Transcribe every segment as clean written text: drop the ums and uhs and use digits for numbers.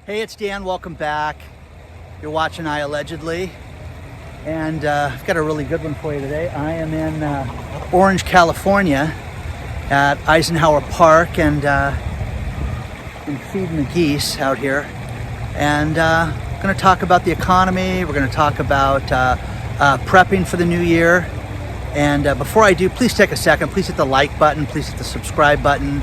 Hey, it's Dan. Welcome back. You're watching iAllegedly, and I've got a really good one for you today. I am in Orange, California, at Eisenhower Park, and been feeding the geese out here. And we're going to talk about the economy. We're going to talk about prepping for the new year. And before I do, please take a second. Please hit the like button. Please hit the subscribe button.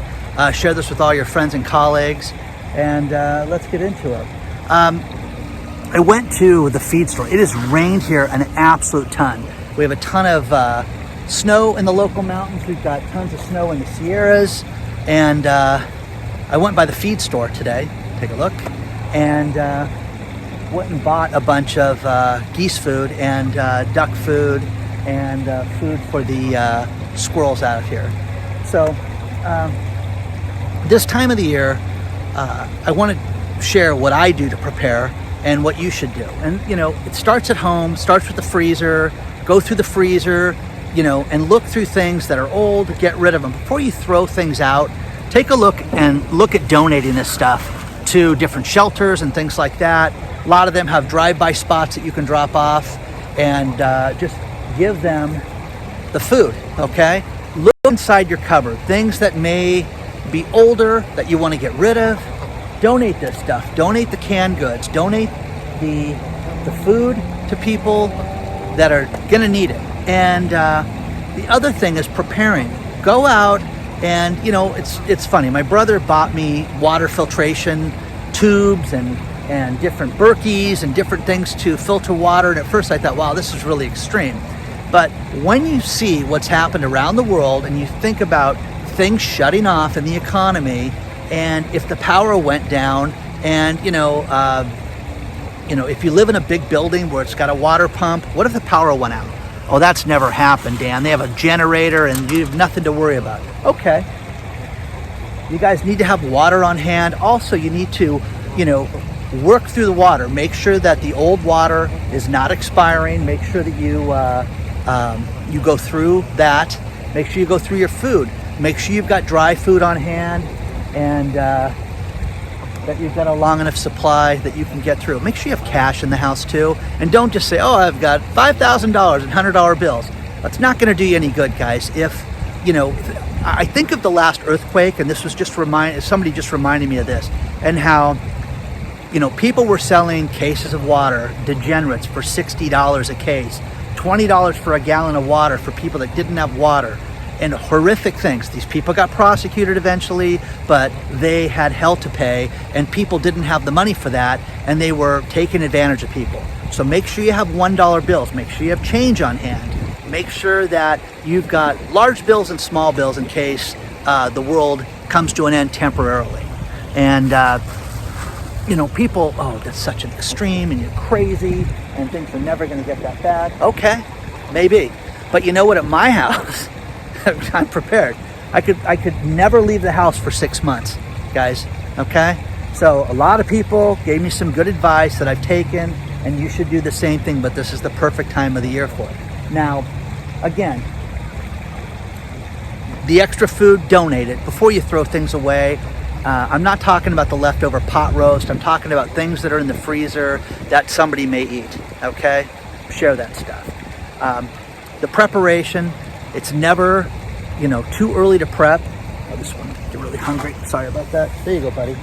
Share this with all your friends and colleagues. And let's get into it. I went to the feed store. It has rained here an absolute ton. We have a ton of snow in the local mountains. We've got tons of snow in the Sierras. And I went by the feed store today. Take a look. And went and bought a bunch of geese food and duck food and food for the squirrels out here. So this time of the year, I want to share what I do to prepare and what you should do. And, you know, it starts at home, starts with the freezer. Go through the freezer, you know, and look through things that are old, get rid of them. Before you throw things out, take a look at donating this stuff to different shelters and things like that. A lot of them have drive-by spots that you can drop off, and just give them the food, okay? Look inside your cupboard, things that may be older that you want to get rid of. Donate this stuff. Donate the canned goods. Donate the food to people that are gonna need it. And the other thing is preparing. Go out and, you know, it's funny. My brother bought me water filtration tubes and different Berkeys and different things to filter water. And at first I thought, wow, this is really extreme. But when you see what's happened around the world and you think about things shutting off in the economy, and if the power went down, and you know, if you live in a big building where it's got a water pump, what if the power went out? Oh, that's never happened, Dan. They have a generator and you have nothing to worry about. Okay. You guys need to have water on hand. Also, you need to, you know, work through the water. Make sure that the old water is not expiring. Make sure that you go through that. Make sure you go through your food. Make sure you've got dry food on hand, and that you've got a long enough supply that you can get through. Make sure you have cash in the house too, and don't just say, oh, I've got $5,000 and $100 bills. That's not going to do you any good, guys. If, you know, I think of the last earthquake, and this was just somebody just reminded me of this, and how, you know, people were selling cases of water, degenerates, for $60 a case, $20 for a gallon of water for people that didn't have water. And horrific things. These people got prosecuted eventually, but they had hell to pay, and people didn't have the money for that, and they were taking advantage of people. So make sure you have $1 bills. Make sure you have change on hand. Make sure that you've got large bills and small bills in case the world comes to an end temporarily. And you know, people, oh, that's such an extreme, and you're crazy, and things are never going to get that bad. Okay, maybe. But you know what? At my house, I'm prepared. I could never leave the house for 6 months, guys, okay? So a lot of people gave me some good advice that I've taken, and you should do the same thing, but this is the perfect time of the year for it. Now, again, the extra food, donate it before you throw things away. I'm not talking about the leftover pot roast. I'm talking about things that are in the freezer that somebody may eat, okay? Share that stuff. The preparation, it's never, you know, too early to prep. Oh, this one, you're really hungry. Sorry about that. There you go, buddy.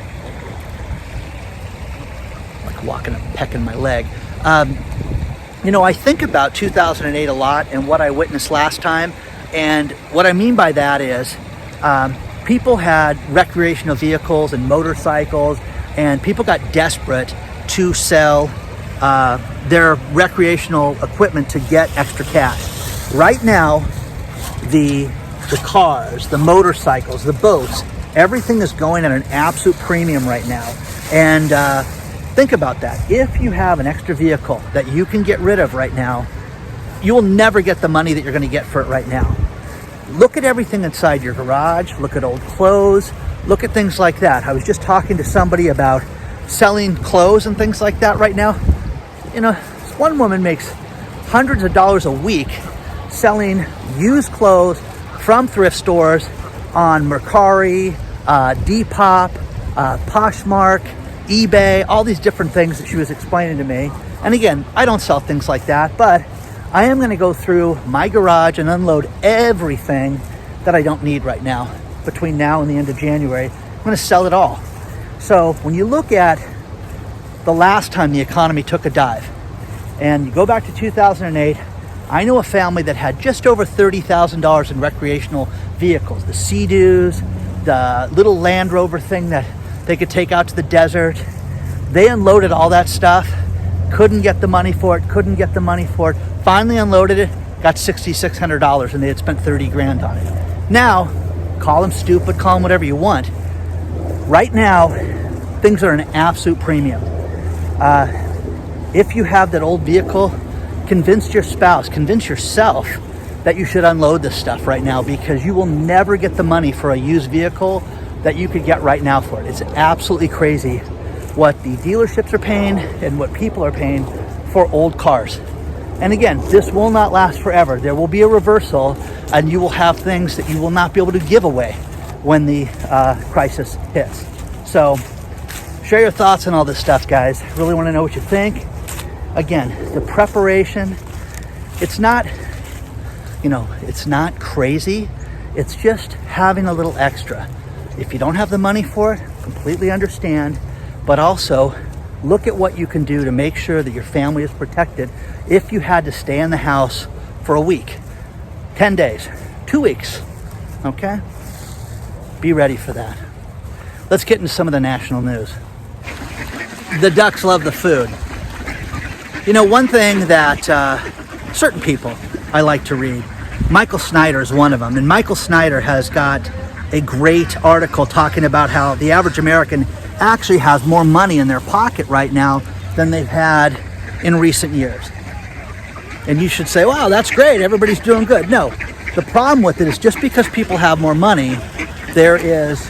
Like walking and pecking my leg. You know, I think about 2008 a lot and what I witnessed last time. And what I mean by that is people had recreational vehicles and motorcycles, and people got desperate to sell their recreational equipment to get extra cash. Right now, the cars, the motorcycles, the boats, everything is going at an absolute premium right now. And think about that. If you have an extra vehicle that you can get rid of right now, you will never get the money that you're going to get for it right now. Look at everything inside your garage. Look at old clothes. Look at things like that. I was just talking to somebody about selling clothes and things like that right now. You know, one woman makes hundreds of dollars a week selling used clothes from thrift stores on Mercari, Depop, Poshmark, eBay, all these different things that she was explaining to me. And again, I don't sell things like that, but I am going to go through my garage and unload everything that I don't need right now. Between now and the end of January, I'm going to sell it all. So when you look at the last time the economy took a dive, and you go back to 2008, I know a family that had just over $30,000 in recreational vehicles, the Sea-Doos, the little Land Rover thing that they could take out to the desert. They unloaded all that stuff, couldn't get the money for it, finally unloaded it, got $6,600, and they had spent 30 grand on it. Now, call them stupid, call them whatever you want. Right now, things are an absolute premium. If you have that old vehicle, convince your spouse, convince yourself that you should unload this stuff right now, because you will never get the money for a used vehicle that you could get right now for it. It's absolutely crazy what the dealerships are paying and what people are paying for old cars. And again, this will not last forever. There will be a reversal, and you will have things that you will not be able to give away when the crisis hits. So share your thoughts on all this stuff, guys. Really want to know what you think. Again, the preparation, it's not, it's not crazy. It's just having a little extra. If you don't have the money for it, completely understand, but also look at what you can do to make sure that your family is protected if you had to stay in the house for a week, 10 days, 2 weeks, okay? Be ready for that. Let's get into some of the national news. The ducks love the food. One thing that certain people I like to read, Michael Snyder is one of them, and Michael Snyder has got a great article talking about how the average American actually has more money in their pocket right now than they've had in recent years. And you should say, wow, that's great, everybody's doing good. No, the problem with it is just because people have more money, there is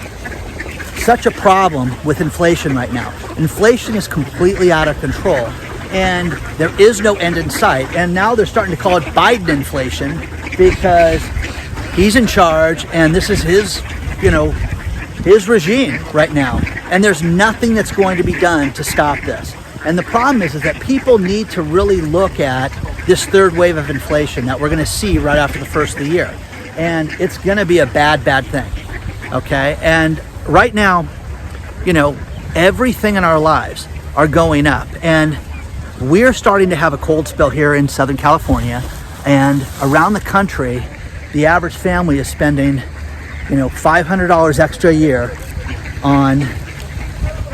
such a problem with inflation right now. Inflation is completely out of control, and there is no end in sight. And now they're starting to call it Biden inflation because he's in charge, and this is his regime right now. And there's nothing that's going to be done to stop this. And the problem is that people need to really look at this third wave of inflation that we're going to see right after the first of the year. And it's going to be a bad thing. Okay? And right now, everything in our lives are going up. And we're starting to have a cold spell here in Southern California. And around the country, the average family is spending, $500 extra a year on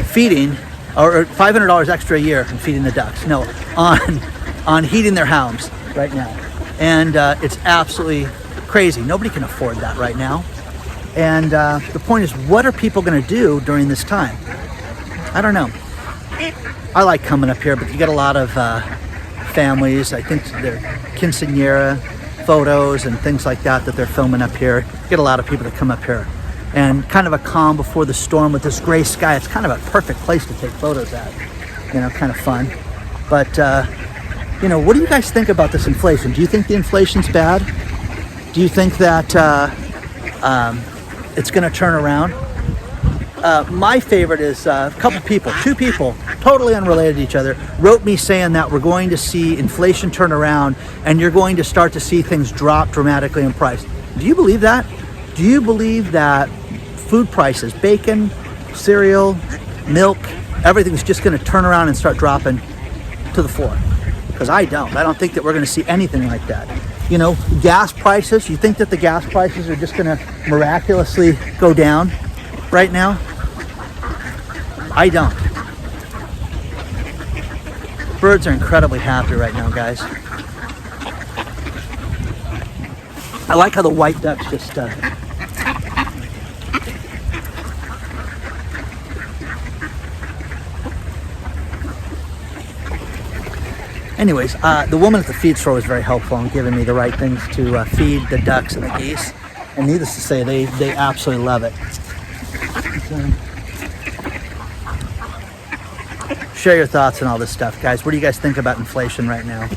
feeding, or $500 extra a year on feeding the ducks. No, on heating their homes right now. And it's absolutely crazy. Nobody can afford that right now. And the point is, what are people going to do during this time? I don't know. I like coming up here, but you get a lot of families. I think they're quinceañera photos and things like that they're filming up here. You get a lot of people that come up here. And kind of a calm before the storm with this gray sky. It's kind of a perfect place to take photos at. Kind of fun. But, what do you guys think about this inflation? Do you think the inflation's bad? Do you think that it's going to turn around? My favorite is two people, totally unrelated to each other, wrote me saying that we're going to see inflation turn around and you're going to start to see things drop dramatically in price. Do you believe that? Do you believe that food prices, bacon, cereal, milk, everything's just going to turn around and start dropping to the floor? Because I don't think that we're going to see anything like that. Gas prices, you think that the gas prices are just going to miraculously go down right now? I don't. Birds are incredibly happy right now, guys. I like how the white ducks just anyways, the woman at the feed store was very helpful in giving me the right things to feed the ducks and the geese. And needless to say, they absolutely love it. Share your thoughts on all this stuff, guys. What do you guys think about inflation right now?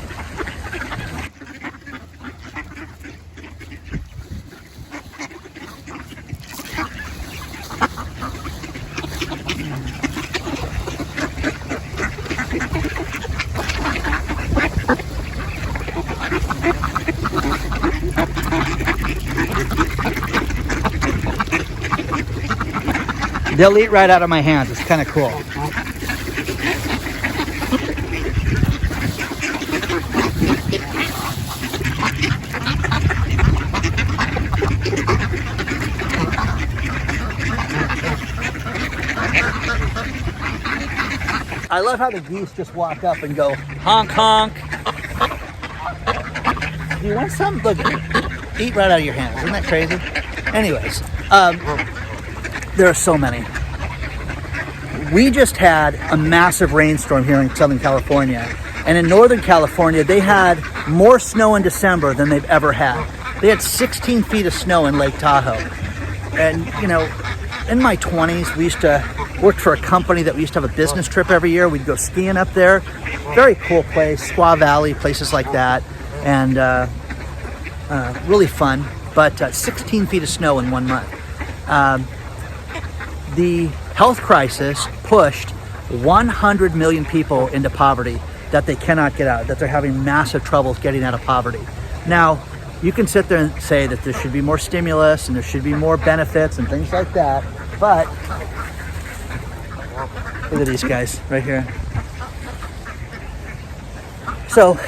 They'll eat right out of my hands. It's kind of cool. I love how the geese just walk up and go, honk, honk. Do you want some? Look, eat right out of your hands. Isn't that crazy? Anyways, there are so many. We just had a massive rainstorm here in Southern California. And in Northern California, they had more snow in December than they've ever had. They had 16 feet of snow in Lake Tahoe. And, you know, in my 20s, we used to work for a company that we used to have a business trip every year. We'd go skiing up there. Very cool place, Squaw Valley, places like that. And really fun. But 16 feet of snow in 1 month. The health crisis pushed 100 million people into poverty that they cannot get out, that they're having massive troubles getting out of poverty. Now, you can sit there and say that there should be more stimulus and there should be more benefits and things like that, but look at these guys right here. So,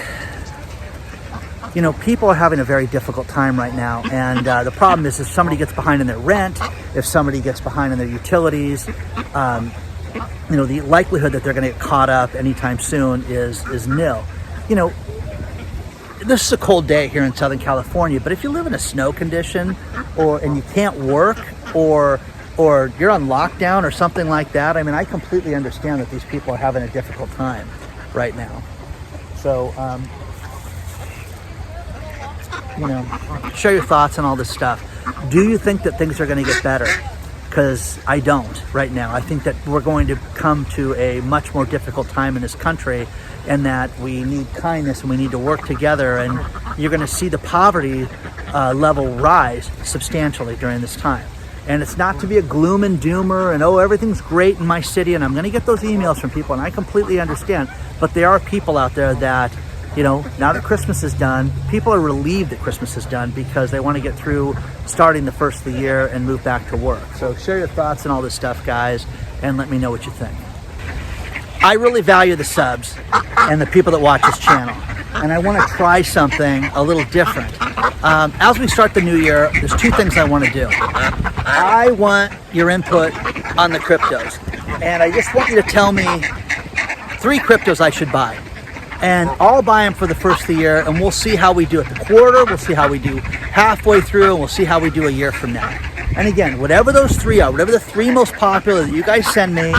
you know, people are having a very difficult time right now, and the problem is if somebody gets behind in their rent, if somebody gets behind in their utilities, you know, the likelihood that they're going to get caught up anytime soon is nil. You know, this is a cold day here in Southern California, but if you live in a snow condition and you can't work or you're on lockdown or something like that, I mean, I completely understand that these people are having a difficult time right now. So, you know, share your thoughts on all this stuff. Do you think that things are going to get better? Because I don't right now. I think that we're going to come to a much more difficult time in this country, and that we need kindness and we need to work together, and you're going to see the poverty level rise substantially during this time. And it's not to be a gloom and doomer and, oh, everything's great in my city, and I'm going to get those emails from people, and I completely understand. But there are people out there that, you know, now that Christmas is done, people are relieved that Christmas is done because they want to get through starting the first of the year and move back to work. So share your thoughts on all this stuff, guys, and let me know what you think. I really value the subs and the people that watch this channel, and I want to try something a little different. As we start the new year, there's two things I want to do. I want your input on the cryptos, and I just want you to tell me 3 cryptos I should buy. And I'll buy them for the first of the year, and we'll see how we do at the quarter, we'll see how we do halfway through, and we'll see how we do a year from now. And again, whatever those 3 are, whatever the 3 most popular that you guys send me,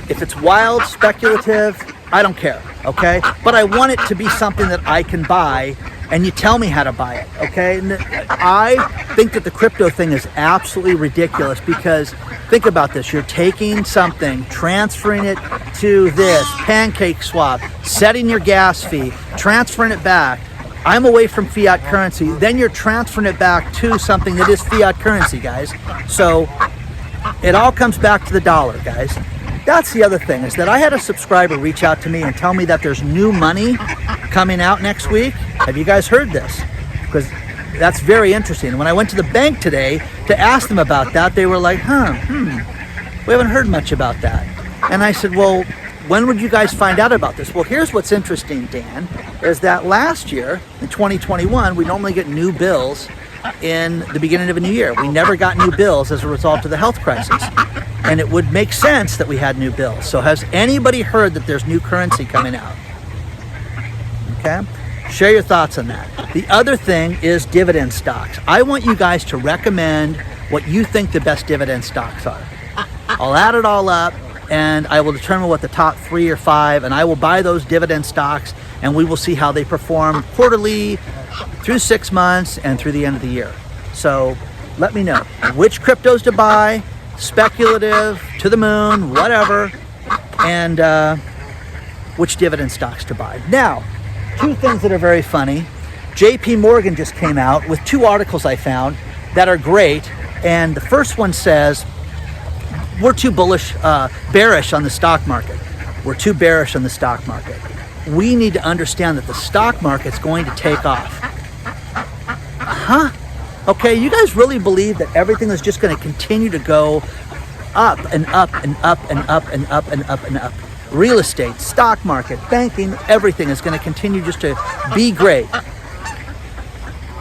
if it's wild, speculative, I don't care, okay? But I want it to be something that I can buy, and you tell me how to buy it, okay? And I think that the crypto thing is absolutely ridiculous, because think about this. You're taking something, transferring it to this, pancake swap, setting your gas fee, transferring it back. I'm away from fiat currency. Then you're transferring it back to something that is fiat currency, guys. So it all comes back to the dollar, guys. That's the other thing, is that I had a subscriber reach out to me and tell me that there's new money coming out next week. Have you guys heard this? Because that's very interesting. When I went to the bank today to ask them about that, they were like, we haven't heard much about that. And I said, well, when would you guys find out about this? Well, here's what's interesting, Dan, is that last year, in 2021, we normally get new bills in the beginning of a new year. We never got new bills as a result of the health crisis. And it would make sense that we had new bills. So has anybody heard that there's new currency coming out? Okay? Share your thoughts on that. The other thing is dividend stocks. I want you guys to recommend what you think the best dividend stocks are. I'll add it all up, and I will determine what the top 3 or 5, and I will buy those dividend stocks, and we will see how they perform quarterly, through 6 months, and through the end of the year. So let me know which cryptos to buy, speculative, to the moon, whatever, and which dividend stocks to buy. Now, 2 things that are very funny. JP Morgan just came out with 2 articles I found that are great, and the first one says, we're too bearish on the stock market. We're too bearish on the stock market. We need to understand that the stock market's going to take off. Okay, you guys really believe that everything is just going to continue to go up and up and up and up and up and up and up. Real estate, stock market, banking, everything is going to continue just to be great.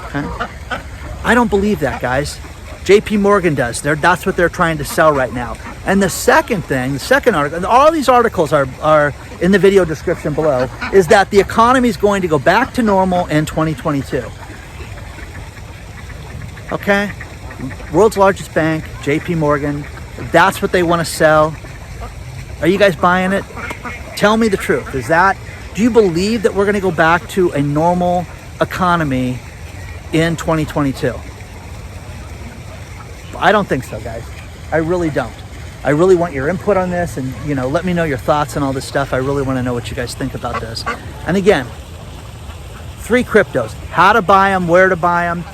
Okay? I don't believe that, guys. JP Morgan does. That's what they're trying to sell right now. And the second thing, the second article, and all these articles are in the video description below, is that the economy is going to go back to normal in 2022. Okay? World's largest bank, JP Morgan, that's what they want to sell. Are you guys buying it? Tell me the truth. Do you believe that we're going to go back to a normal economy in 2022? I don't think so, guys. I really don't. I really want your input on this, and let me know your thoughts and all this stuff. I really want to know what you guys think about this. And again, 3 cryptos, how to buy them, where to buy them,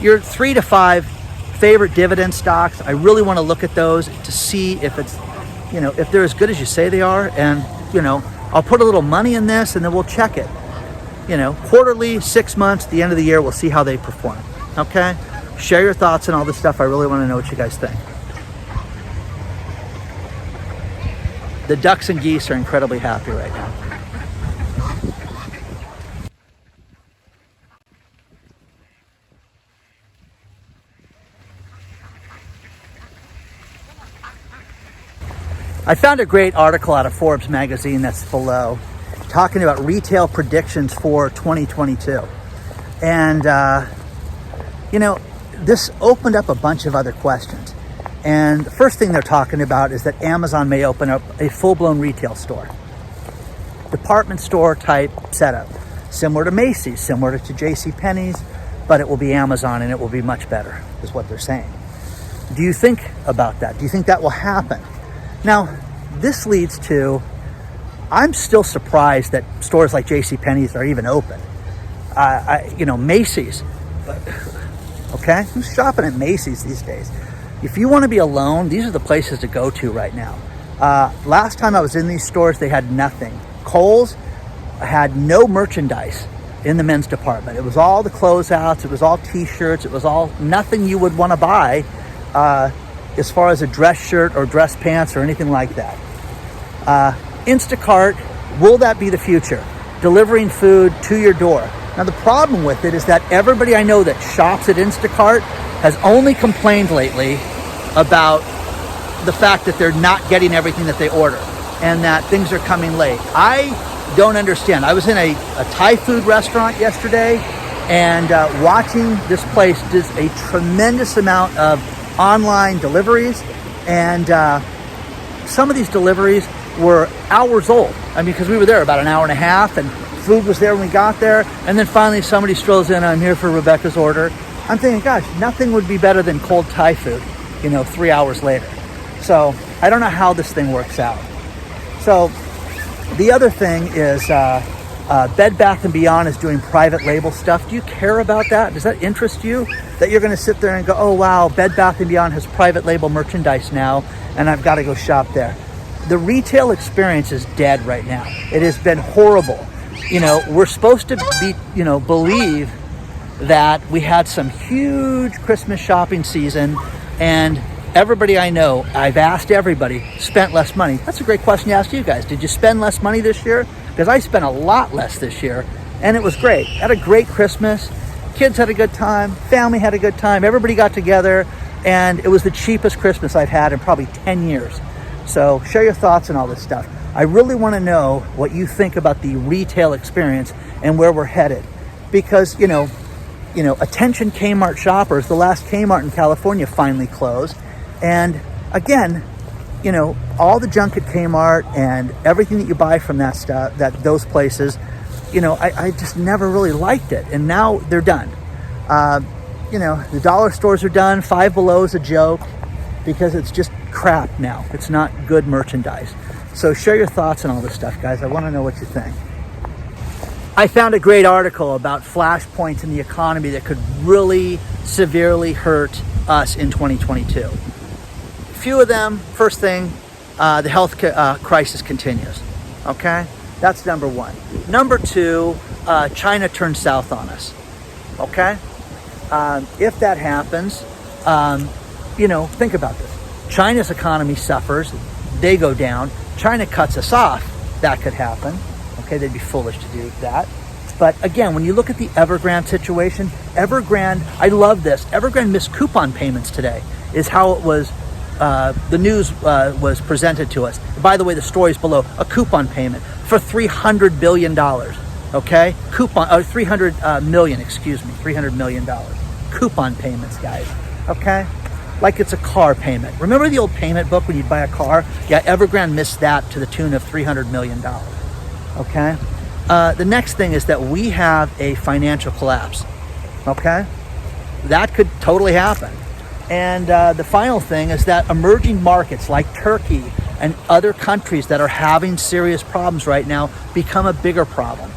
your 3 to 5 favorite dividend stocks. I really want to look at those to see if it's, if they're as good as you say they are. And, I'll put a little money in this and then we'll check it. Quarterly, 6 months, the end of the year, we'll see how they perform. Okay? Share your thoughts and all this stuff. I really want to know what you guys think. The ducks and geese are incredibly happy right now. I found a great article out of Forbes magazine that's below, talking about retail predictions for 2022. And, this opened up a bunch of other questions. And the first thing they're talking about is that Amazon may open up a full-blown retail store. Department store type setup. Similar to Macy's, similar to JCPenney's, but it will be Amazon and it will be much better, is what they're saying. Do you think about that? Do you think that will happen? Now, this leads to, I'm still surprised that stores like JCPenney's are even open. Macy's. Okay? Who's shopping at Macy's these days? If you want to be alone, these are the places to go to right now. Last time I was in these stores, they had nothing. Kohl's had no merchandise in the men's department. It was all the closeouts. It was all t-shirts. It was all nothing you would want to buy as far as a dress shirt or dress pants or anything like that. Instacart, will that be the future? Delivering food to your door. Now the problem with it is that everybody I know that shops at Instacart has only complained lately about the fact that they're not getting everything that they order and that things are coming late. I don't understand. I was in a Thai food restaurant yesterday and watching this place does a tremendous amount of online deliveries, and some of these deliveries were hours old. I mean, because we were there about an hour and a half and food was there when we got there, and then finally somebody strolls in, I'm here for Rebecca's order. I'm thinking, gosh, nothing would be better than cold Thai food, 3 hours later. So I don't know how this thing works out. So the other thing is Bed Bath & Beyond is doing private label stuff. Do you care about that? Does that interest you? That you're going to sit there and go, oh, wow, Bed Bath & Beyond has private label merchandise now, and I've got to go shop there. The retail experience is dead right now. It has been horrible. We're supposed to be, believe that we had some huge Christmas shopping season, and everybody I know, I've asked everybody, spent less money. That's a great question to ask you guys. Did you spend less money this year? Because I spent a lot less this year, and it was great. Had a great Christmas. Kids had a good time. Family had a good time. Everybody got together, and it was the cheapest Christmas I've had in probably 10 years. So share your thoughts on all this stuff. I really want to know what you think about the retail experience and where we're headed. Because, attention Kmart shoppers, the last Kmart in California finally closed. And again, all the junk at Kmart and everything that you buy from those places, I just never really liked it. And now they're done. The dollar stores are done. Five Below is a joke because it's just crap now. It's not good merchandise. So share your thoughts on all this stuff, guys. I want to know what you think. I found a great article about flashpoints in the economy that could really severely hurt us in 2022. A few of them, first thing, the health crisis continues. Okay? That's number one. Number two, China turns south on us. Okay? If that happens, think about this. China's economy suffers, they go down. China cuts us off, that could happen. Okay, they'd be foolish to do that. But again, when you look at the Evergrande situation, Evergrande, I love this. Evergrande missed coupon payments today, is how it was, the news was presented to us. By the way, the story's below. A coupon payment for $300 billion, okay? 300 million, excuse me, $300 million. Coupon payments, guys, okay? Like it's a car payment. Remember the old payment book when you'd buy a car? Yeah, Evergrande missed that to the tune of $300 million, okay? The next thing is that we have a financial collapse, okay? That could totally happen. And the final thing is that emerging markets like Turkey and other countries that are having serious problems right now become a bigger problem.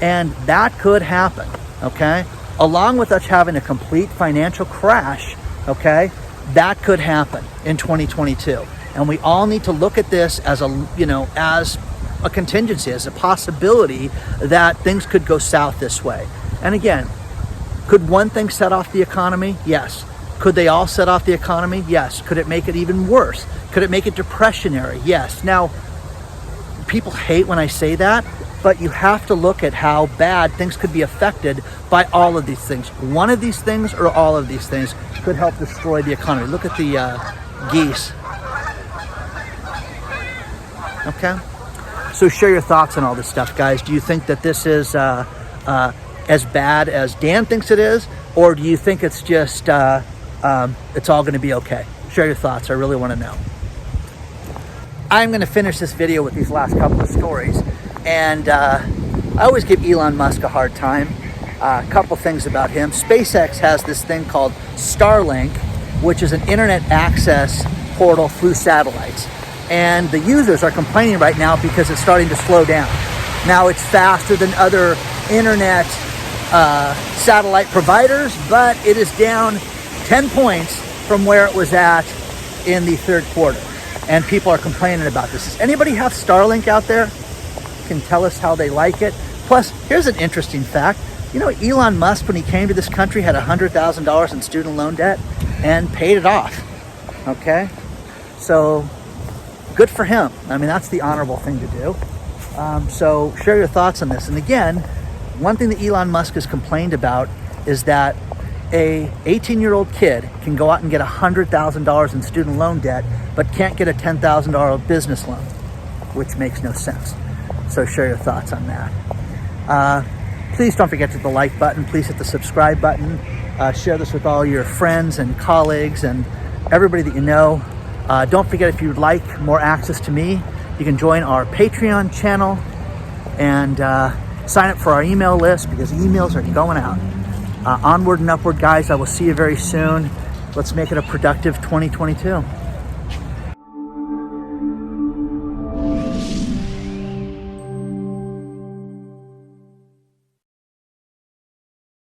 And that could happen, okay? Along with us having a complete financial crash, okay? That could happen in 2022. And we all need to look at this as as a contingency, as a possibility that things could go south this way. And again, could one thing set off the economy? Yes. Could they all set off the economy? Yes. Could it make it even worse? Could it make it depressionary? Yes. Now, people hate when I say that, but you have to look at how bad things could be affected by all of these things. One of these things or all of these things could help destroy the economy. Look at the geese. Okay? So share your thoughts on all this stuff, guys. Do you think that this is as bad as Dan thinks it is? Or do you think it's just, it's all gonna be okay? Share your thoughts, I really wanna know. I'm gonna finish this video with these last couple of stories. And I always give Elon Musk a hard time. A couple things about him. SpaceX has this thing called Starlink, which is an internet access portal through satellites. And the users are complaining right now because it's starting to slow down. Now it's faster than other internet satellite providers, but it is down 10 points from where it was at in the third quarter. And people are complaining about this. Does anybody have Starlink out there? Can tell us how they like it. Plus, here's an interesting fact. You know, Elon Musk, when he came to this country, had $100,000 in student loan debt and paid it off. Okay? So, good for him. I mean, that's the honorable thing to do. So share your thoughts on this. And again, one thing that Elon Musk has complained about is that a 18-year-old kid can go out and get $100,000 in student loan debt, but can't get a $10,000 business loan, which makes no sense. So share your thoughts on that. Please don't forget to hit the like button. Please hit the subscribe button. Share this with all your friends and colleagues and everybody that you know. Don't forget, if you'd like more access to me, you can join our Patreon channel and sign up for our email list, because emails are going out. Onward and upward, guys. I will see you very soon. Let's make it a productive 2022.